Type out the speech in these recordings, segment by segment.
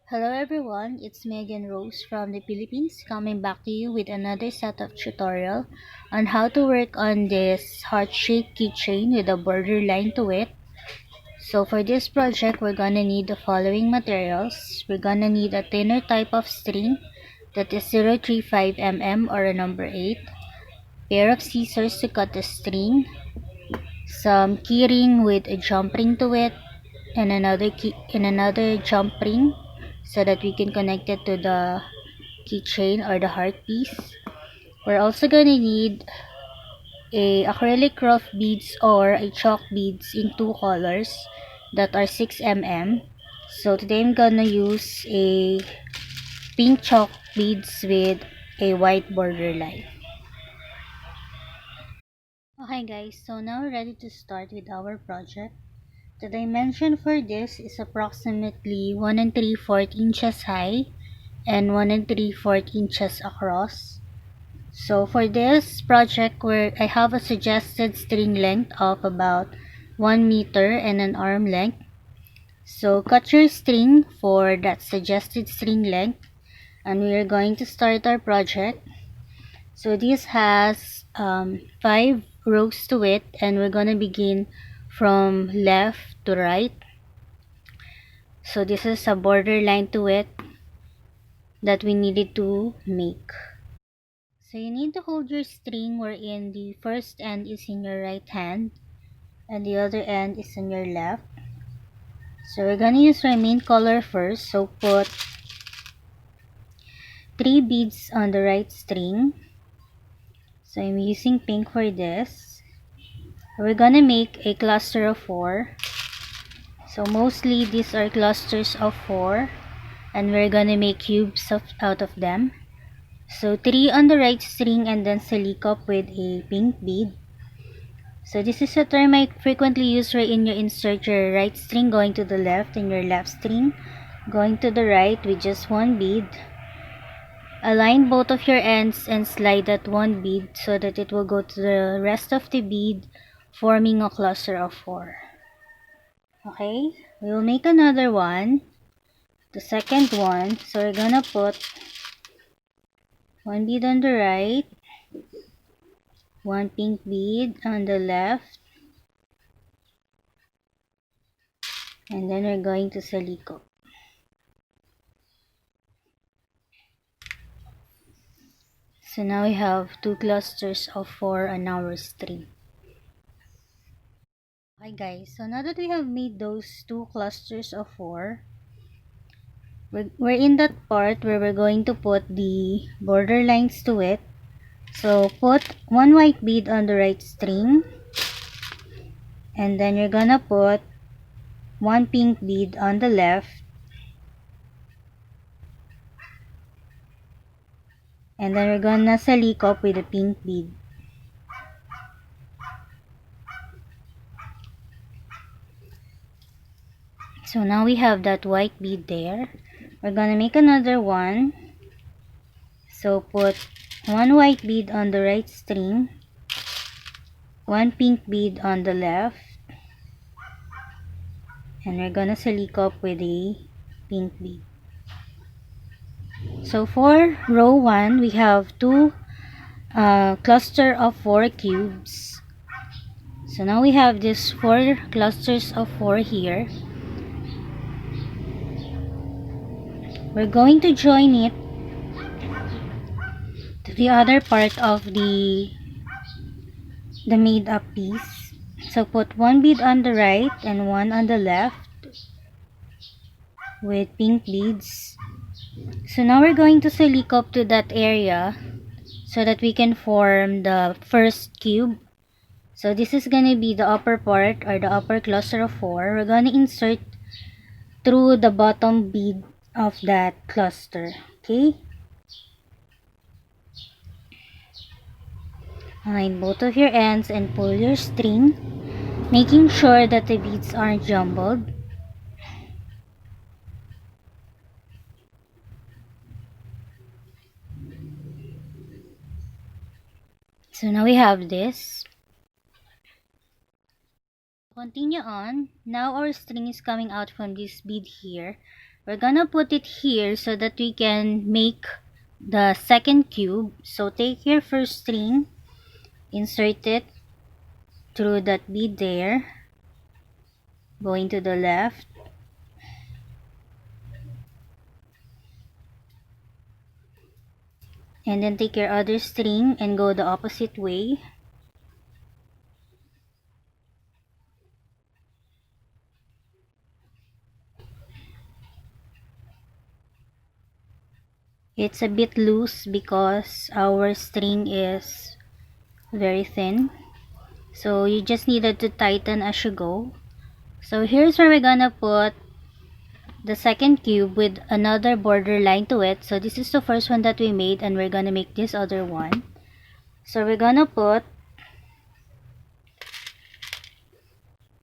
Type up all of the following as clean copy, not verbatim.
Hello everyone, it's Megan Rose from the Philippines coming back to you with another set of tutorial on how to work on this heart-shaped keychain with a border line to it. So for this project, we're gonna need the following materials. We're gonna need a thinner type of string that is 0.35 mm or a number 8, pair of scissors to cut the string, some keyring with a jump ring to it, and another jump ring so that we can connect it to the keychain or the heart piece. We're also gonna need a acrylic rough beads or a chalk beads in two colors that are 6 mm. So today I'm gonna use a pink chalk beads with a white border line. Okay guys, so now we're ready to start with our project. The dimension for this is approximately 1 3/4 inches high and 1 3/4 inches across. So for this project, where I have a suggested string length of about 1 meter and an arm length. So cut your string for that suggested string length, and we are going to start our project. So this has 5 rows to it, and we're going to begin from left to right. So this is a border line to it that we needed to make. So you need to hold your string wherein the first end is in your right hand and the other end is in your left. So we're gonna use our main color first. So put 3 beads on the right string. So I'm using pink for this. We're gonna make a cluster of 4. So mostly these are clusters of 4, and we're gonna make cubes out of them. So 3 on the right string and then silicop with a pink bead. So this is a term I frequently use wherein you insert your right string going to the left and your left string going to the right with just 1 bead. Align both of your ends and slide that 1 bead so that it will go to the rest of the bead, forming a cluster of 4. Okay, we will make another one, the second one. So we're gonna put 1 bead on the right, 1 pink bead on the left, and then we're going to silicop. So now we have 2 clusters of 4 on our string. Okay guys, so now that we have made those 2 clusters of 4, we're in that part where we're going to put the border lines to it. So put 1 white bead on the right string, and then you're gonna put 1 pink bead on the left, and then we're gonna silicop with a pink bead. So now we have that white bead there. We're gonna make another one. So put 1 white bead on the right string, 1 pink bead on the left, and we're gonna silicop with a pink bead. So for row 1, we have 2 cluster of 4 cubes. So now we have this 4 clusters of 4 here. We're going to join it to the other part of the made up piece. So put 1 bead on the right and 1 on the left with pink beads. So now we're going to silicop to that area so that we can form the first cube. So this is gonna be the upper part or the upper cluster of 4. We're gonna insert through the bottom bead of that cluster. Okay? Align both of your ends and pull your string, making sure that the beads aren't jumbled. So now we have this. Continue on. Now our string is coming out from this bead here. we're gonna put it here so that we can make the second cube. So take your first string, insert it through that bead there, going to the left, and then take your other string and go the opposite way. It's a bit loose because our string is very thin, so you just needed to tighten as you go. So here's where we're gonna put the second cube with another border line to it. So this is the first one that we made, and we're gonna make this other one. So we're gonna put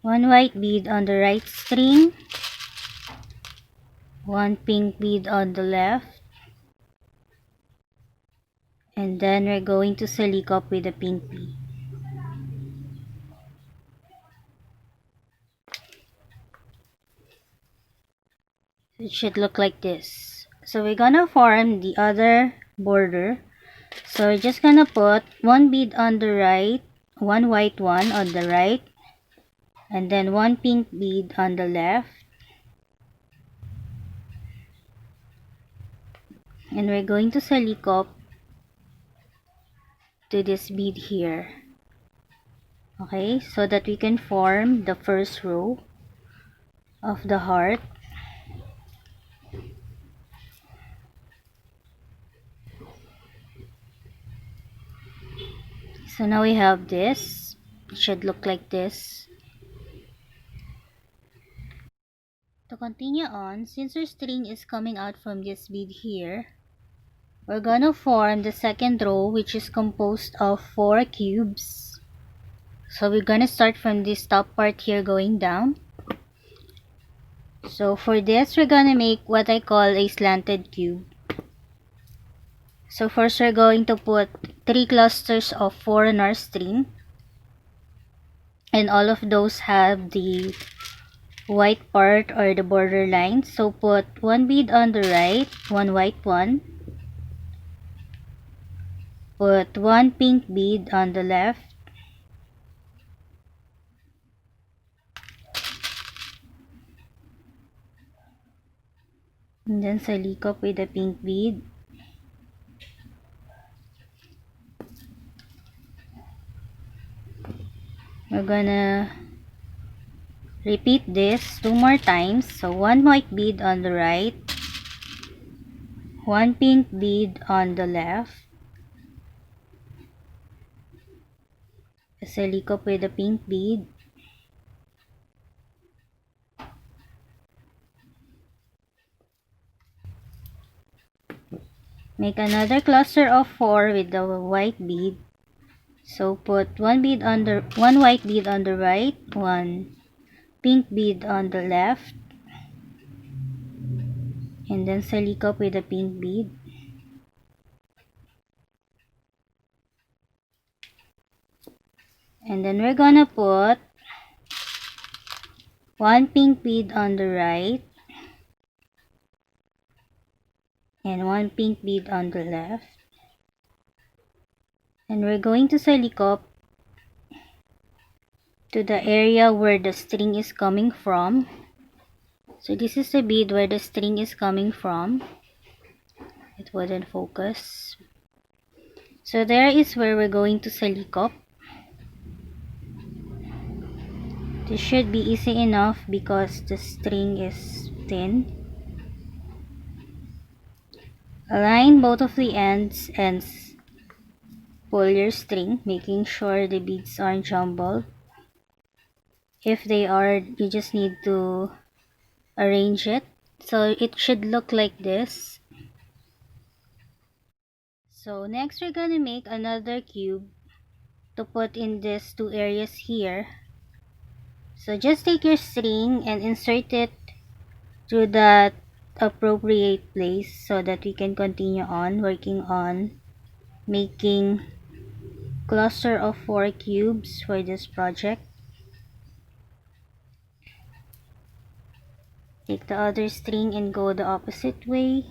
one white bead on the right string, one pink bead on the left, and then we're going to silicop with the pink bead. It should look like this. So we're gonna form the other border. So we're just gonna put one bead on the right, one white one on the right, and then one pink bead on the left. And we're going to silicop to this bead here. Okay, so that we can form the first row of the heart. So now we have this. It should look like this. To continue on, since our string is coming out from this bead here, we're gonna form the second row, which is composed of 4 cubes. So we're gonna start from this top part here going down. So for this, we're gonna make what I call a slanted cube. So first, we're going to put 3 clusters of 4 on our string, and all of those have the white part or the border line. So put one bead on the right, one white one, put one pink bead on the left, and then silicop with the pink bead. We're gonna repeat this 2 more times. So one white bead on the right, one pink bead on the left, a silicop with the pink bead, make another cluster of 4 with the white bead. So put one white bead on the right, one pink bead on the left, and then silicop with a pink bead. And then we're gonna put one pink bead on the right and one pink bead on the left. And we're going to silicop to the area where the string is coming from. So this is the bead where the string is coming from. It wouldn't focus. So there is where we're going to silicop. This should be easy enough because the string is thin. Align both of the ends and pull your string, making sure the beads aren't jumbled. If they are, you just need to arrange it. So it should look like this. So next, we're gonna make another cube to put in these 2 areas here. So just take your string and insert it to that appropriate place so that we can continue on working on making cluster of 4 cubes for this project. Take the other string and go the opposite way.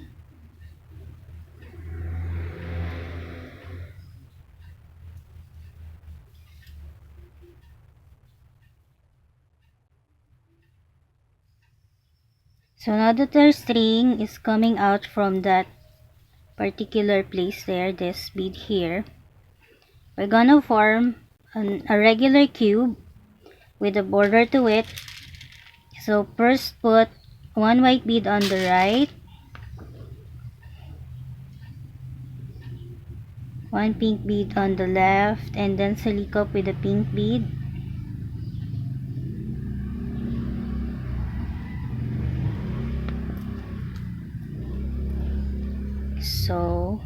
So now that our string is coming out from that particular place there, this bead here, we're gonna form a regular cube with a border to it. So first put one white bead on the right, one pink bead on the left, and then silikop with a pink bead. So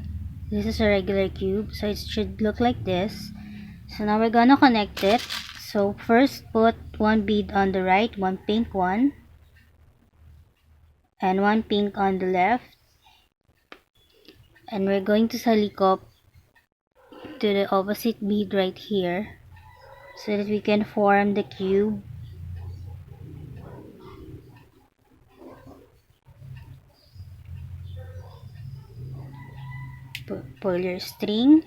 this is a regular cube, so it should look like this. So now we're gonna connect it. So first put one bead on the right, one pink one, and one pink on the left, and we're going to salikop to the opposite bead right here so that we can form the cube. Pull your string,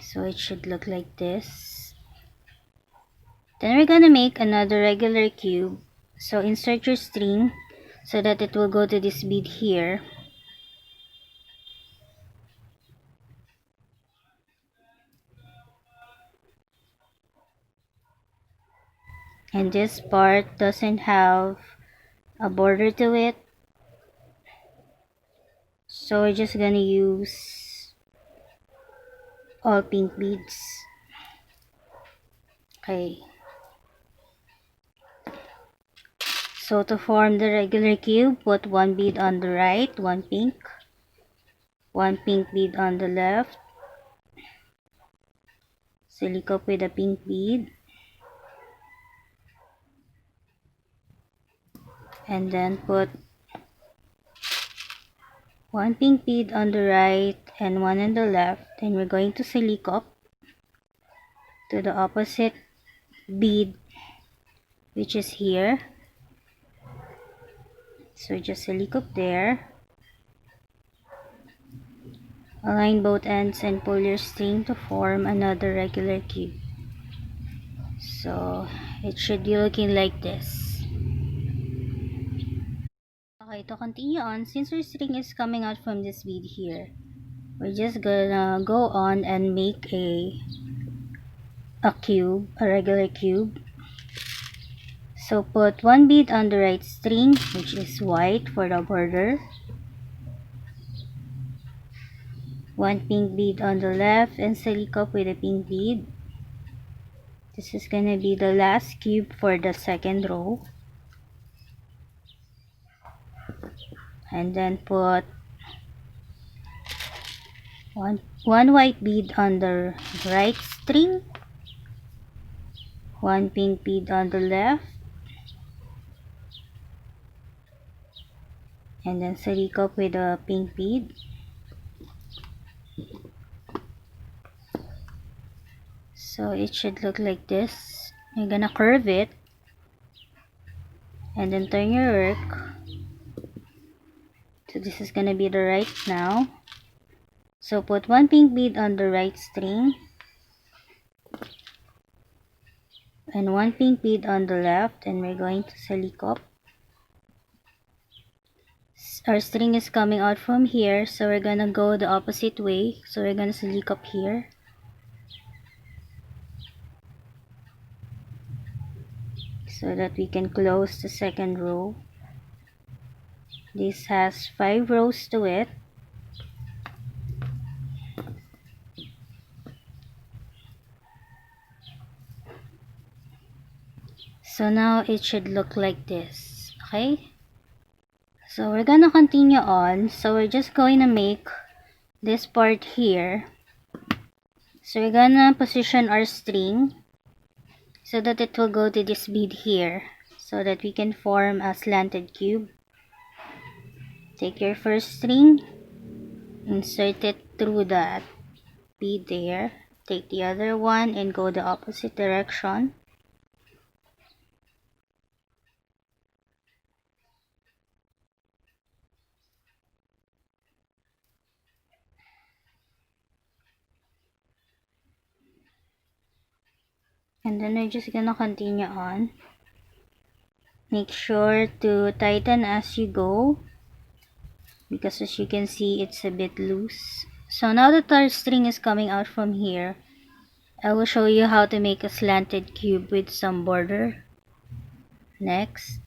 so it should look like this. Then we're gonna make another regular cube, so insert your string so that it will go to this bead here. And this part doesn't have a border to it, so we're just gonna use all pink beads. Okay, so to form the regular cube, put one bead on the right, one pink bead on the left, silikop with a pink bead, and then put one pink bead on the right and one on the left, and we're going to silikop to the opposite bead, which is here. So just silikop there, align both ends and pull your string to form another regular cube. So it should be looking like this. Okay, to continue on, since our string is coming out from this bead here, we're just gonna go on and make a cube, a regular cube. So put one bead on the right string, which is white for the border, one pink bead on the left, and silikop with a pink bead. This is gonna be the last cube for the second row. And then put one white bead on the right string, one pink bead on the left, and then silikop with a pink bead. So it should look like this. You're gonna curve it and then turn your work. So this is gonna be the right now. So put one pink bead on the right string and one pink bead on the left, and we're going to silikop. Our string is coming out from here, so we're gonna go the opposite way. So we're gonna silikop here. So that we can close the second row. This has 5 rows to it. So now it should look like this. Okay? So we're gonna continue on. So we're just going to make this part here. So we're gonna position our string so that it will go to this bead here, so that we can form a slanted cube. Take your first string, insert it through that bead there. Take the other one and go the opposite direction. And then we're just gonna continue on. Make sure to tighten as you go, because as you can see, it's a bit loose. So now that our string is coming out from here, I will show you how to make a slanted cube with some border. Next.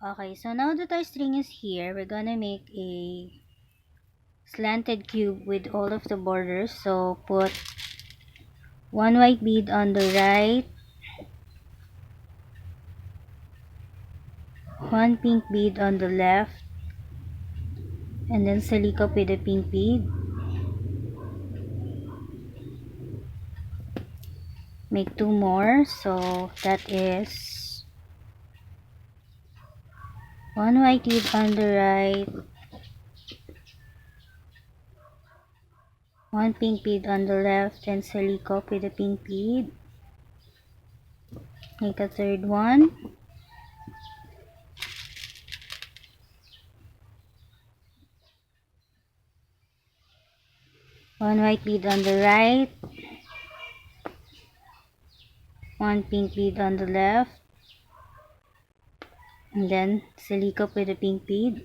Okay, so now that our string is here, we're gonna make a slanted cube with all of the borders. So put one white bead on the right, one pink bead on the left, and then silikop with a pink bead. Make two more, so that is one white bead on the right, one pink bead on the left, and silikop with a pink bead. Make a third one. One white bead on the right, one pink bead on the left, and then silikop with a pink bead.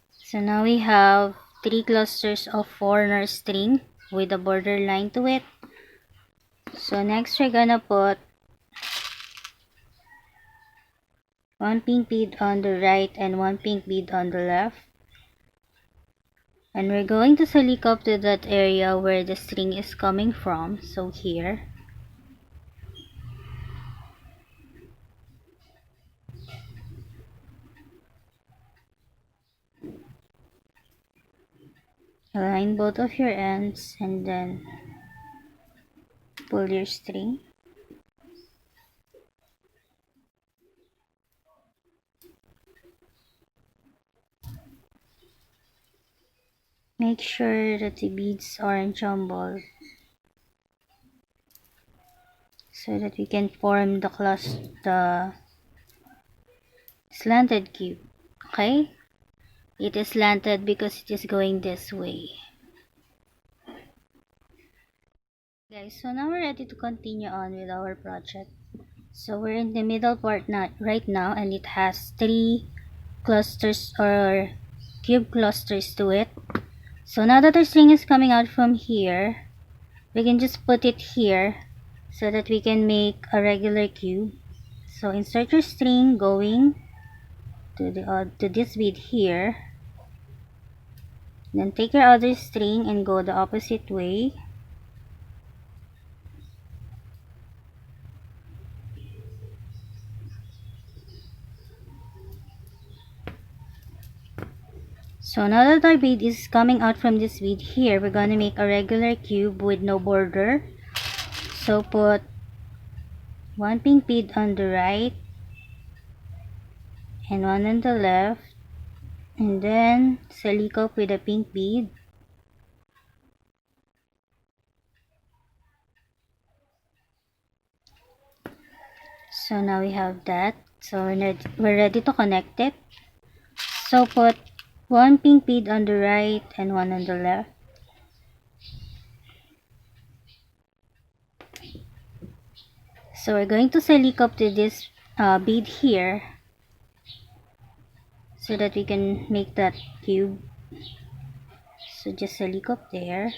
So now we have 3 clusters of foreigner string with a border line to it. So next we're gonna put one pink bead on the right and one pink bead on the left. And we're going to silikop to that area where the string is coming from. So here. Align both of your ends and then pull your string. Make sure that the beads aren't jumbled so that we can form the slanted cube. Okay? It is slanted because it is going this way. Guys, so now we're ready to continue on with our project. So we're in the middle part right now, and it has 3 clusters or cube clusters to it. So now that our string is coming out from here, we can just put it here so that we can make a regular cube. So insert your string going to this bead here. Then take your other string and go the opposite way. So now that our bead is coming out from this bead here, we're going to make a regular cube with no border. So put one pink bead on the right and one on the left, and then silikop with a pink bead. So now we have that. So we're ready to connect it. So put one pink bead on the right and one on the left. So we're going to silikop to this bead here so that we can make that cube. So just silikop there.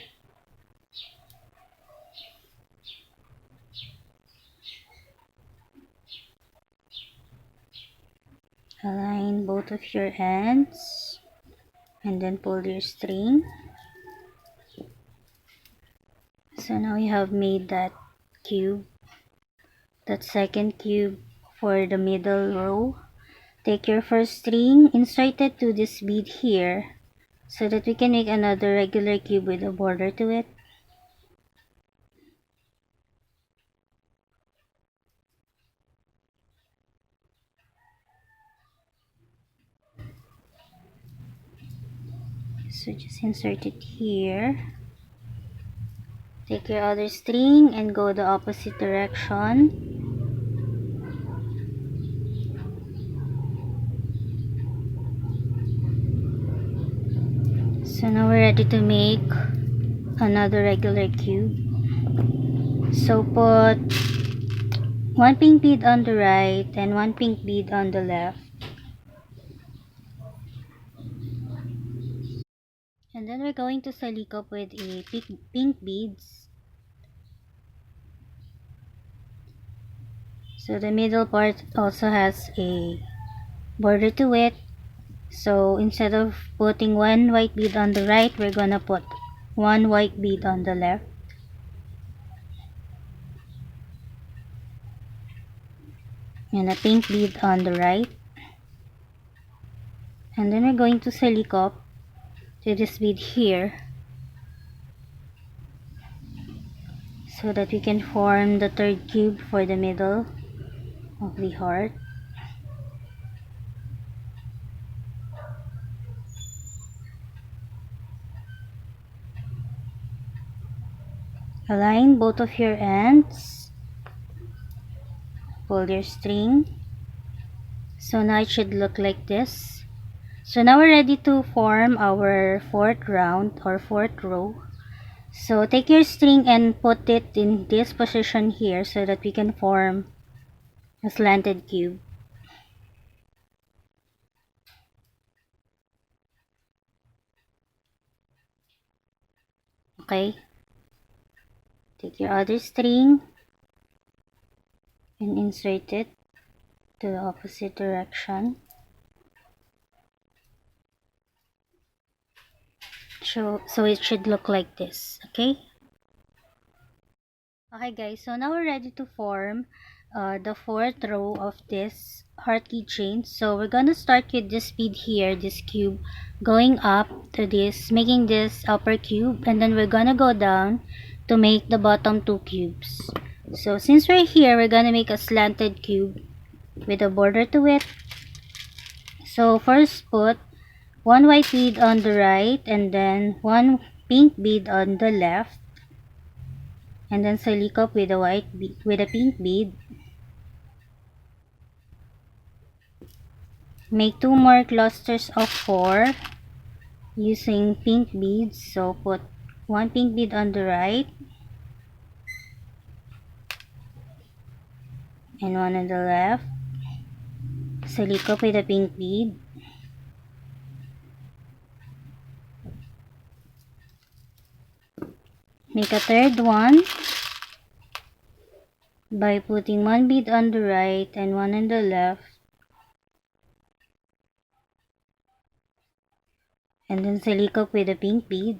Align both of your ends and then pull your string. So now we have made that cube, that second cube for the middle row. Take your first string, insert it to this bead here so that we can make another regular cube with a border to it. So just insert it here. Take your other string and go the opposite direction. So now we're ready to make another regular cube. So put one pink bead on the right and one pink bead on the left. And then we're going to salikop with a pink beads. So the middle part also has a border to it. So instead of putting one white bead on the right, we're gonna put one white bead on the left. And a pink bead on the right. And then we're going to salikop to this bead here, so that we can form the third cube for the middle of the heart. Align both of your ends. Pull your string. So now it should look like this. So now we're ready to form our fourth round or fourth row. So take your string and put it in this position here so that we can form a slanted cube. Okay. Take your other string and insert it to the opposite direction. So it should look like this. Okay. Okay guys, so now we're ready to form the fourth row of this heart keychain. So we're gonna start with this bead here, this cube, going up to this, making this upper cube, and then we're gonna go down to make the bottom two cubes. So since we're here, we're gonna make a slanted cube with a border to it. So first put one white bead on the right and then one pink bead on the left. And then salikop with a white bead, with a pink bead. Make two more clusters of 4 using pink beads. So put one pink bead on the right and one on the left. Salikop with a pink bead. Make a third one by putting one bead on the right and one on the left. And then salikop with a pink bead.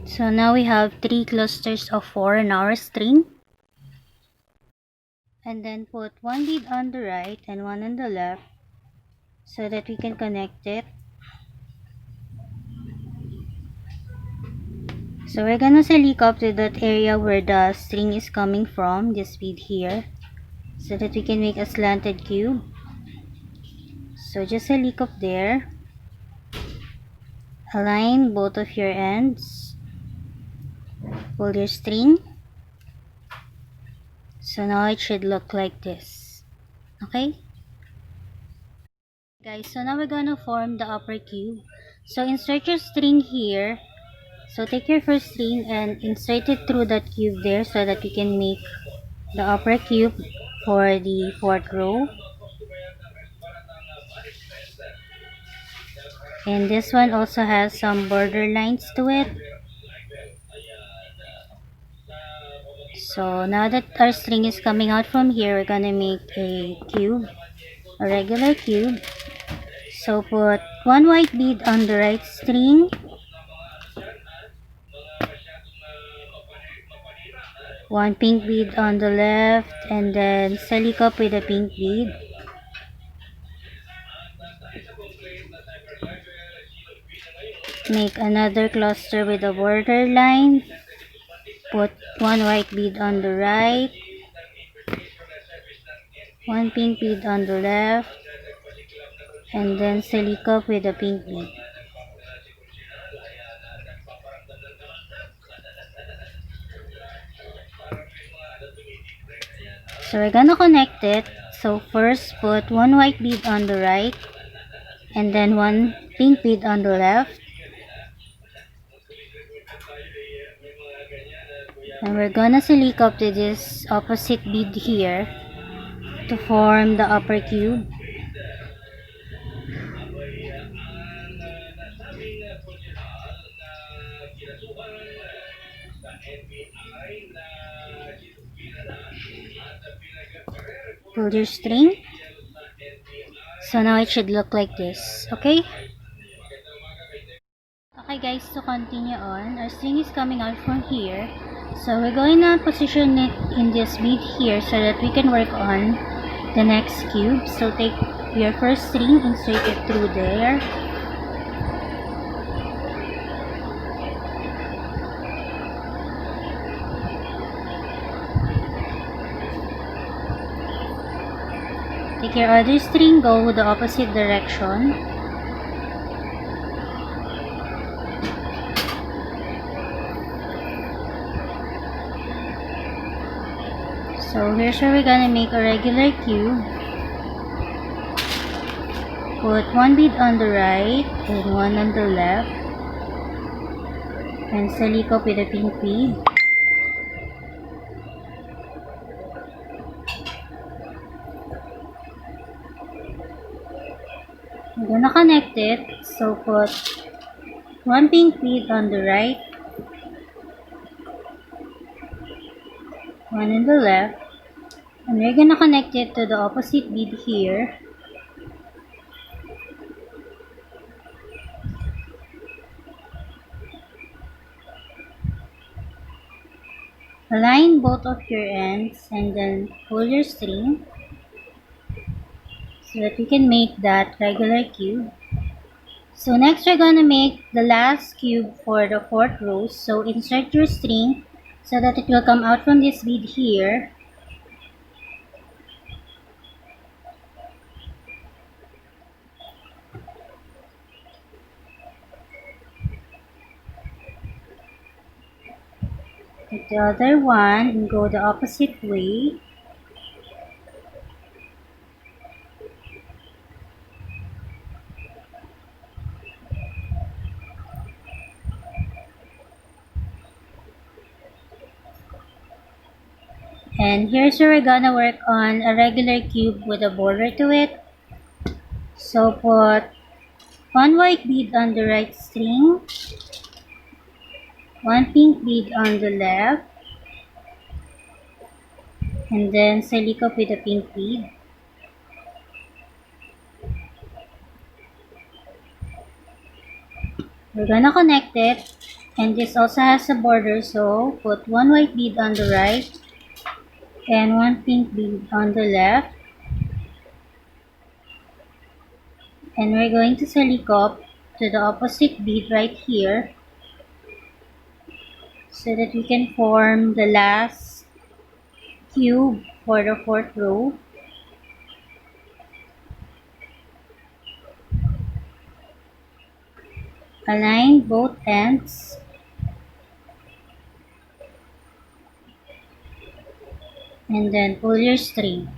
So now we have 3 clusters of 4 in our string. And then put one bead on the right and one on the left so that we can connect it. So we're gonna salikop to that area where the string is coming from, this bead here, so that we can make a slanted cube. So just salikop there. Align both of your ends. Pull your string. So now it should look like this. Okay? Guys, so now we're gonna form the upper cube. So insert your string here. So take your first string and insert it through that cube there so that we can make the upper cube for the fourth row. And this one also has some border lines to it. So now that our string is coming out from here, we're gonna make a cube, a regular cube. So put one white bead on the right string, one pink bead on the left, and then salikop with a pink bead. Make another cluster with a border line. Put one white bead on the right, one pink bead on the left, and then salikop with a pink bead. So we're gonna connect it So first put one white bead on the right and then one pink bead on the left. And we're gonna select up to this opposite bead here to form the upper cube. Pull your string. So now it should look like this, okay? Okay guys, to continue on, our string is coming out from here. So we're going to position it in this bead here so that we can work on the next cube. So take your first string, insert it through there. Take your other string, go the opposite direction. So here's where we're gonna make a regular cube. Put one bead on the right and one on the left. And select up with a pink bead. I'm gonna connect it. So put one pink bead on the right, one on the left, and we're gonna connect it to the opposite bead here. Align both of your ends and then pull your string so that we can make that regular cube. So next we're gonna make the last cube for the fourth row. So insert your string so that it will come out from this bead here. Take the other one and go the opposite way. And here's where we're gonna work on a regular cube with a border to it. So put one white bead on the right string, one pink bead on the left, and then select up with a pink bead. We're gonna connect it, and this also has a border, so put one white bead on the right and one pink bead on the left. And we're going to select up to the opposite bead right here so that we can form the last cube for the fourth row. Align both ends and then pull your string.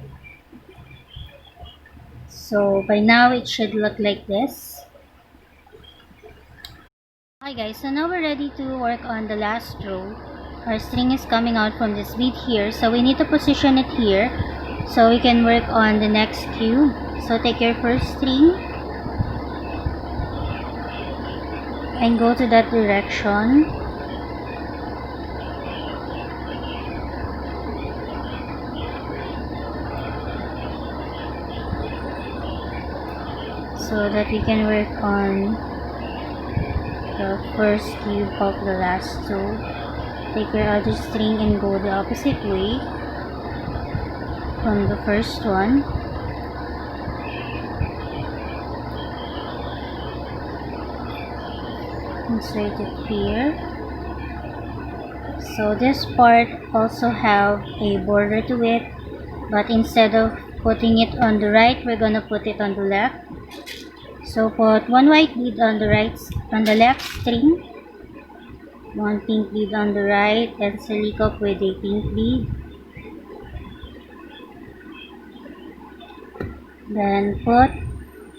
So by now it should look like this. Okay guys, so now we're ready to work on the last row. Our string is coming out from this bead here, so we need to position it here so we can work on the next cube. So take your first string and go to that direction. So that we can work on the first cube of the last row. Take your other string and go the opposite way from the first one. Insert it here. So this part also have a border to it, but instead of putting it on the right, we're gonna put it on the left. So put one white bead on the left string, one pink bead on the right, and select up with a pink bead. Then put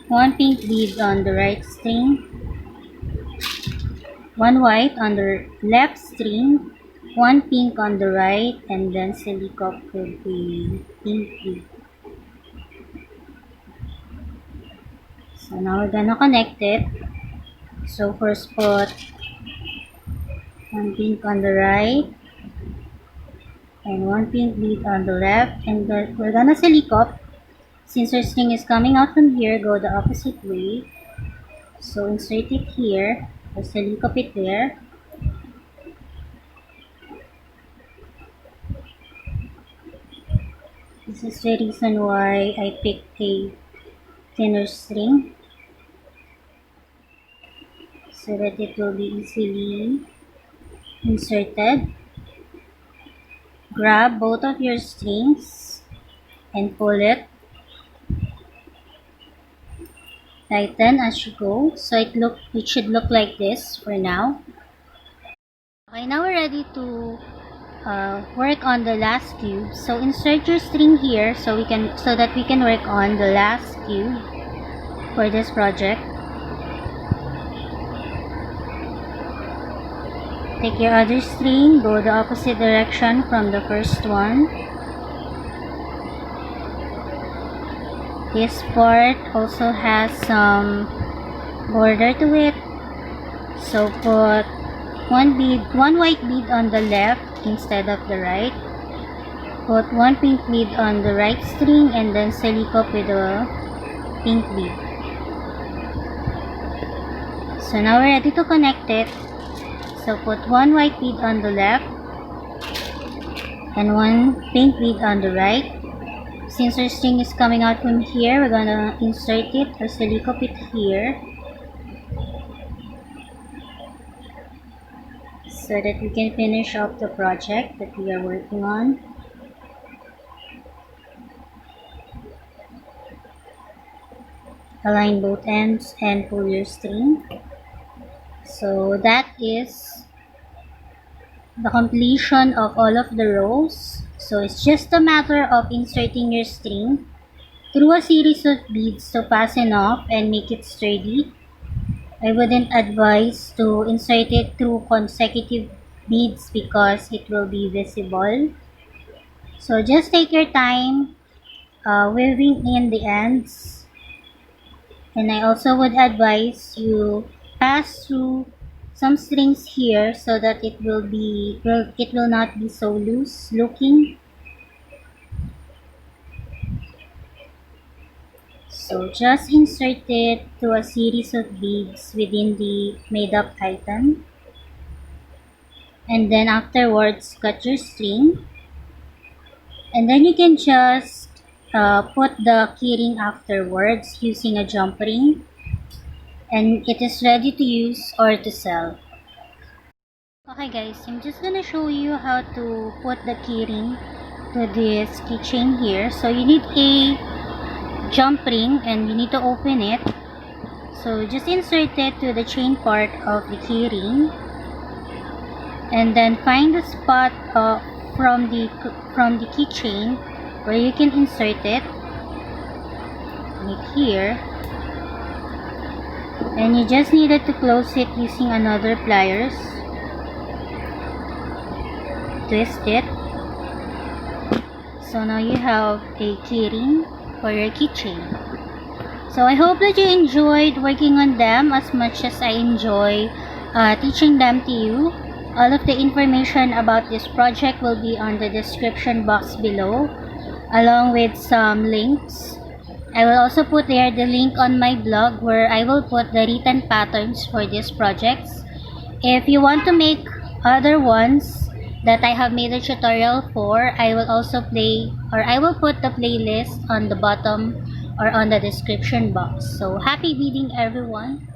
one pink bead on the right string, one white on the left string, one pink on the right, and then silicone with the pink bead. So now we're gonna connect it. So first put one pink on the right and one pink bead on the left, and then we're gonna silicone. Since our string is coming out from here, go the opposite way. So insert it here, or silicone it there. This is the reason why I picked a thinner string, so that it will be easily inserted. Grab both of your strings and pull it. Tighten as you go, so it should look like this for now. Okay, now we're ready to work on the last cube. So insert your string here so that we can work on the last cube for this project. Take your other string, go the opposite direction from the first one. This part also has some border to it, so put one white bead on the left instead of the right. Put one pink bead on the right string and then silicone with a pink bead. So now we're ready to connect it. So put one white bead on the left and one pink bead on the right. Since our string is coming out from here, we're gonna insert it or silicone it here, so that we can finish up the project that we are working on. Align both ends and pull your string. So that is the completion of all of the rows. So it's just a matter of inserting your string through a series of beads to fasten off and make it sturdy. I wouldn't advise to insert it through consecutive beads because it will be visible. So just take your time weaving in the ends. And I also would advise you pass through some strings here so that it will not be so loose looking. So just insert it through a series of beads within the made up item, and then afterwards cut your string, and then you can just put the keyring afterwards using a jump ring, and it is ready to use or to sell. Okay guys, I'm just gonna show you how to put the keyring to this keychain here. So you need a jump ring and you need to open it. So just insert it to the chain part of the keyring, and then find the spot from the keychain where you can insert it, like here, and you just needed to close it using another pliers. Twist it. So now you have a keyring for your keychain. So I hope that you enjoyed working on them as much as I enjoy teaching them to you. All of the information about this project will be on the description box below, along with some links. I will also put there the link on my blog where I will put the written patterns for these projects. If you want to make other ones that I have made a tutorial for, I will put the playlist on the bottom or on the description box. So happy beading everyone!